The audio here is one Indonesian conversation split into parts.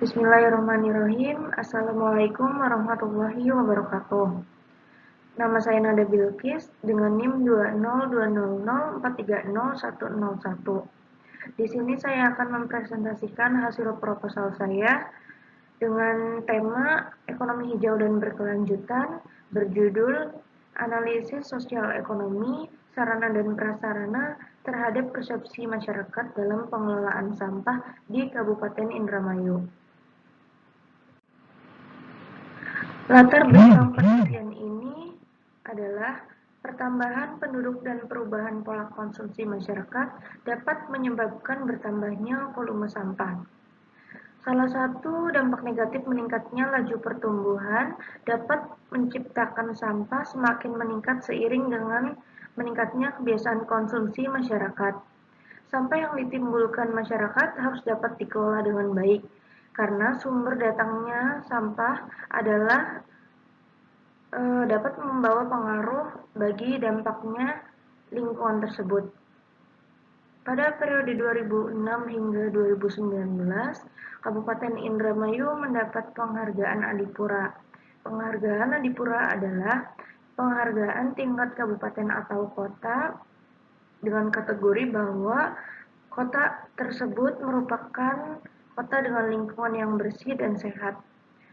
Bismillahirrahmanirrahim. Assalamualaikum warahmatullahi wabarakatuh. Nama saya Nada Bilqis dengan NIM 20200430101. Di sini saya akan mempresentasikan hasil proposal saya dengan tema ekonomi hijau dan berkelanjutan berjudul Analisis Sosial Ekonomi, Sarana dan Prasarana terhadap Persepsi Masyarakat dalam Pengelolaan Sampah di Kabupaten Indramayu. Latar belakang penelitian ini adalah pertambahan penduduk dan perubahan pola konsumsi masyarakat dapat menyebabkan bertambahnya volume sampah. Salah satu dampak negatif meningkatnya laju pertumbuhan dapat menciptakan sampah semakin meningkat seiring dengan meningkatnya kebiasaan konsumsi masyarakat. Sampah yang ditimbulkan masyarakat harus dapat dikelola dengan baik, karena sumber datangnya sampah adalah dapat membawa pengaruh bagi dampaknya lingkungan tersebut. Pada periode 2006 hingga 2019, Kabupaten Indramayu mendapat penghargaan Adipura. Penghargaan Adipura adalah penghargaan tingkat kabupaten atau kota dengan kategori bahwa kota tersebut merupakan kota dengan lingkungan yang bersih dan sehat.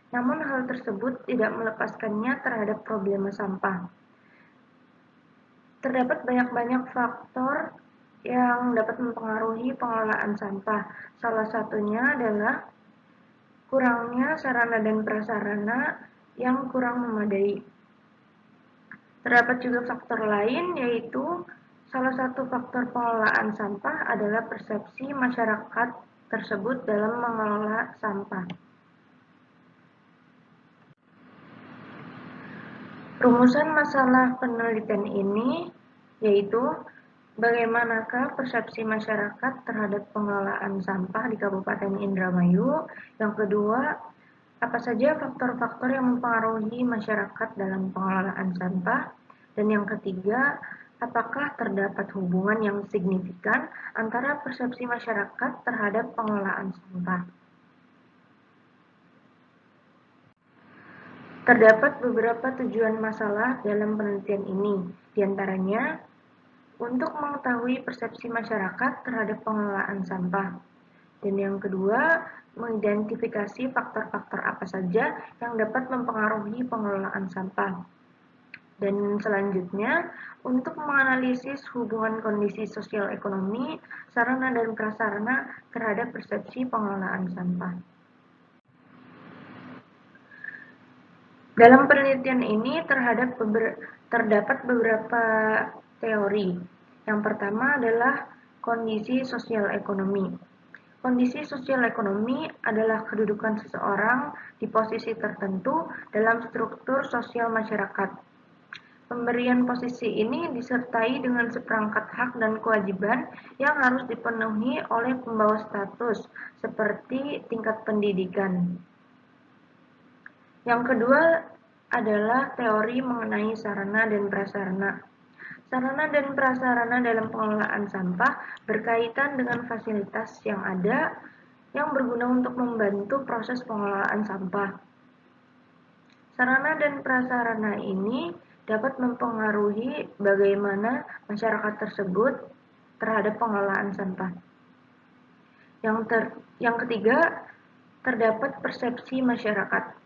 Namun hal tersebut tidak melepaskannya terhadap problema sampah. Terdapat banyak faktor yang dapat mempengaruhi pengelolaan sampah. Salah satunya adalah kurangnya sarana dan prasarana yang kurang memadai. Terdapat juga faktor lain, yaitu salah satu faktor pengelolaan sampah adalah persepsi masyarakat tersebut dalam mengelola sampah. Rumusan masalah penelitian ini yaitu bagaimanakah persepsi masyarakat terhadap pengelolaan sampah di Kabupaten Indramayu. Yang kedua, apa saja faktor-faktor yang mempengaruhi masyarakat dalam pengelolaan sampah. Dan yang ketiga, apakah terdapat hubungan yang signifikan antara persepsi masyarakat terhadap pengelolaan sampah. Terdapat beberapa tujuan masalah dalam penelitian ini, diantaranya untuk mengetahui persepsi masyarakat terhadap pengelolaan sampah. Dan yang kedua, mengidentifikasi faktor-faktor apa saja yang dapat mempengaruhi pengelolaan sampah. Dan selanjutnya, untuk menganalisis hubungan kondisi sosial ekonomi, sarana dan prasarana terhadap persepsi pengelolaan sampah. Dalam penelitian ini terdapat beberapa teori. Yang pertama adalah kondisi sosial ekonomi. Kondisi sosial ekonomi adalah kedudukan seseorang di posisi tertentu dalam struktur sosial masyarakat. Pemberian posisi ini disertai dengan seperangkat hak dan kewajiban yang harus dipenuhi oleh pembawa status, seperti tingkat pendidikan. Yang kedua adalah teori mengenai sarana dan prasarana. Sarana dan prasarana dalam pengelolaan sampah berkaitan dengan fasilitas yang ada yang berguna untuk membantu proses pengelolaan sampah. Sarana dan prasarana ini dapat mempengaruhi bagaimana masyarakat tersebut terhadap pengelolaan sampah. Yang ketiga, terdapat persepsi masyarakat.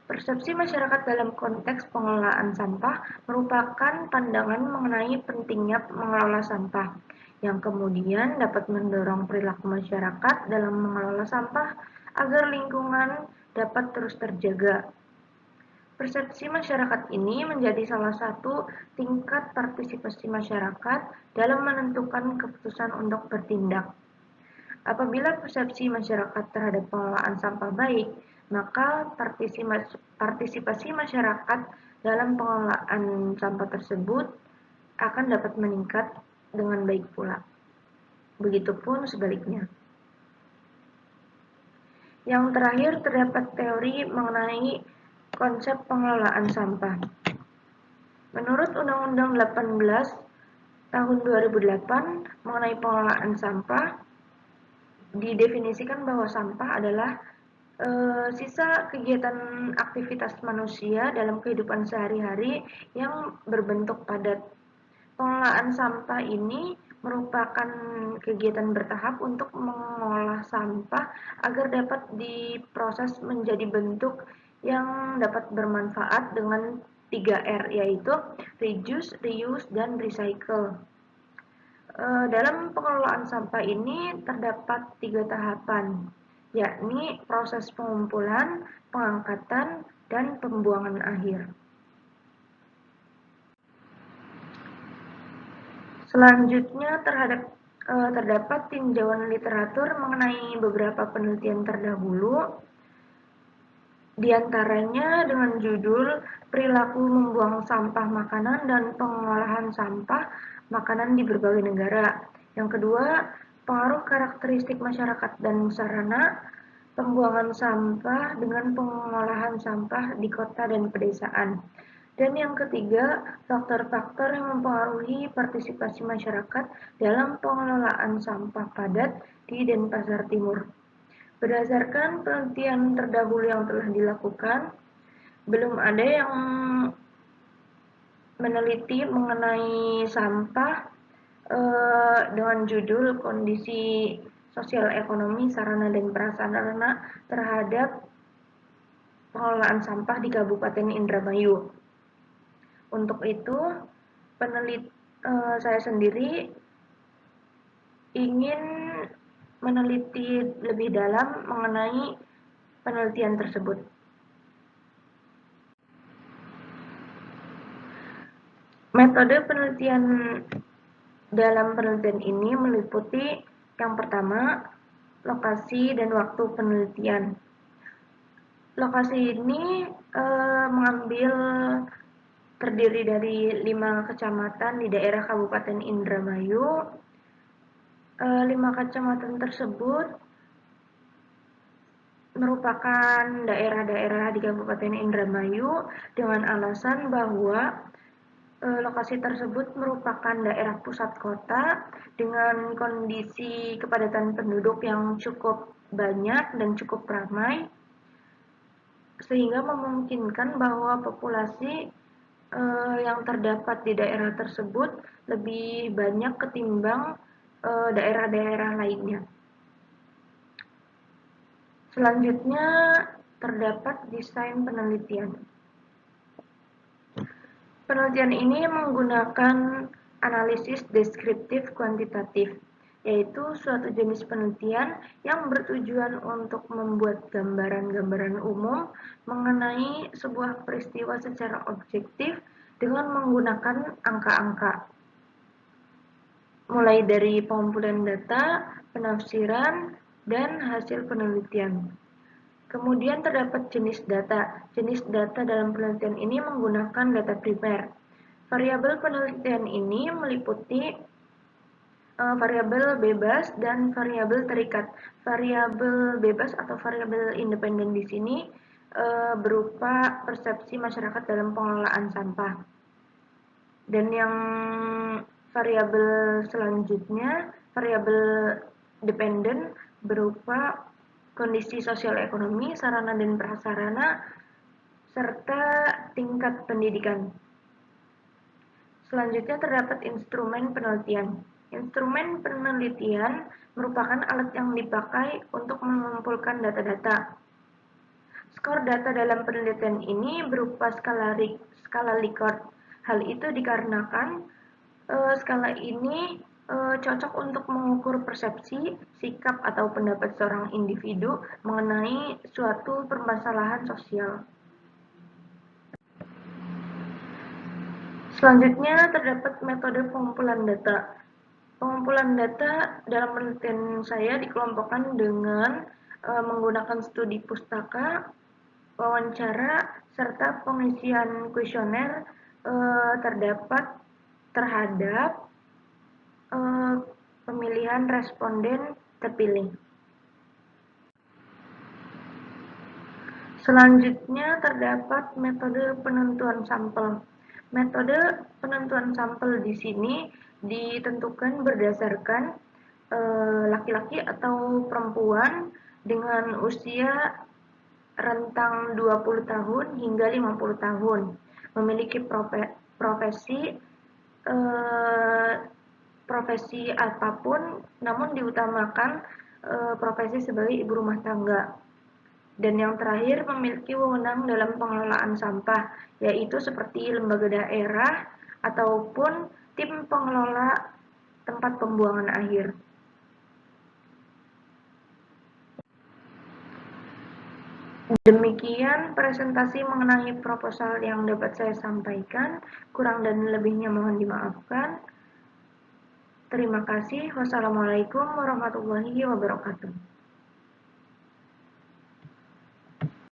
Persepsi masyarakat dalam konteks pengelolaan sampah merupakan pandangan mengenai pentingnya mengelola sampah, yang kemudian dapat mendorong perilaku masyarakat dalam mengelola sampah agar lingkungan dapat terus terjaga. Persepsi masyarakat ini menjadi salah satu tingkat partisipasi masyarakat dalam menentukan keputusan untuk bertindak. Apabila persepsi masyarakat terhadap pengelolaan sampah baik, maka partisipasi masyarakat dalam pengelolaan sampah tersebut akan dapat meningkat dengan baik pula. Begitupun sebaliknya. Yang terakhir, terdapat teori mengenai konsep pengelolaan sampah. Menurut Undang-Undang 18 tahun 2008 mengenai pengelolaan sampah, didefinisikan bahwa sampah adalah Sisa kegiatan aktivitas manusia dalam kehidupan sehari-hari yang berbentuk padat. Pengelolaan sampah ini merupakan kegiatan bertahap untuk mengolah sampah agar dapat diproses menjadi bentuk yang dapat bermanfaat dengan 3R, yaitu reduce, reuse, dan recycle. Dalam pengelolaan sampah ini terdapat 3 tahapan, yakni proses pengumpulan, pengangkatan, dan pembuangan akhir. Selanjutnya terdapat tinjauan literatur mengenai beberapa penelitian terdahulu, di antaranya dengan judul Perilaku Membuang Sampah Makanan dan Pengolahan Sampah Makanan di Berbagai Negara. Yang kedua, pengaruh karakteristik masyarakat dan sarana pembuangan sampah dengan pengolahan sampah di kota dan pedesaan. Dan yang ketiga, faktor-faktor yang mempengaruhi partisipasi masyarakat dalam pengelolaan sampah padat di Denpasar Timur. Berdasarkan penelitian terdahulu yang telah dilakukan, belum ada yang meneliti mengenai sampah dengan judul kondisi sosial ekonomi sarana dan prasarana terhadap pengelolaan sampah di Kabupaten Indramayu. Untuk itu, saya sendiri ingin meneliti lebih dalam mengenai penelitian tersebut. Metode penelitian dalam penelitian ini meliputi yang pertama, lokasi dan waktu penelitian. Lokasi ini mengambil terdiri dari 5 kecamatan di daerah Kabupaten Indramayu. 5 kecamatan tersebut merupakan daerah-daerah di Kabupaten Indramayu dengan alasan bahwa lokasi tersebut merupakan daerah pusat kota dengan kondisi kepadatan penduduk yang cukup banyak dan cukup ramai, sehingga memungkinkan bahwa populasi yang terdapat di daerah tersebut lebih banyak ketimbang daerah-daerah lainnya. Selanjutnya terdapat desain penelitian. Penelitian ini menggunakan analisis deskriptif kuantitatif, yaitu suatu jenis penelitian yang bertujuan untuk membuat gambaran-gambaran umum mengenai sebuah peristiwa secara objektif dengan menggunakan angka-angka, mulai dari pengumpulan data, penafsiran, dan hasil penelitian. Kemudian terdapat jenis data. Jenis data dalam penelitian ini menggunakan data primer. Variabel penelitian ini meliputi variabel bebas dan variabel terikat. Variabel bebas atau variabel independen di sini berupa persepsi masyarakat dalam pengelolaan sampah. Dan yang variabel selanjutnya, variabel dependen, berupa kondisi sosial ekonomi, sarana dan prasarana, serta tingkat pendidikan. Selanjutnya terdapat instrumen penelitian. Instrumen penelitian merupakan alat yang dipakai untuk mengumpulkan data-data. Skor data dalam penelitian ini berupa skala Likert. Hal itu dikarenakan skala ini cocok untuk mengukur persepsi, sikap, atau pendapat seorang individu mengenai suatu permasalahan sosial. Selanjutnya terdapat metode pengumpulan data. Pengumpulan data dalam penelitian saya dikelompokkan dengan menggunakan studi pustaka, wawancara, serta pengisian kuesioner terdapat terhadap pemilihan responden terpilih. Selanjutnya terdapat metode penentuan sampel. Metode penentuan sampel di sini ditentukan berdasarkan laki-laki atau perempuan dengan usia rentang 20 tahun hingga 50 tahun, memiliki profesi eh, profesi apapun, namun diutamakan profesi sebagai ibu rumah tangga. Dan yang terakhir memiliki wewenang dalam pengelolaan sampah, yaitu seperti lembaga daerah ataupun tim pengelola tempat pembuangan akhir. Demikian presentasi mengenai proposal yang dapat saya sampaikan. Kurang dan lebihnya mohon dimaafkan. Terima kasih. Wassalamualaikum warahmatullahi wabarakatuh.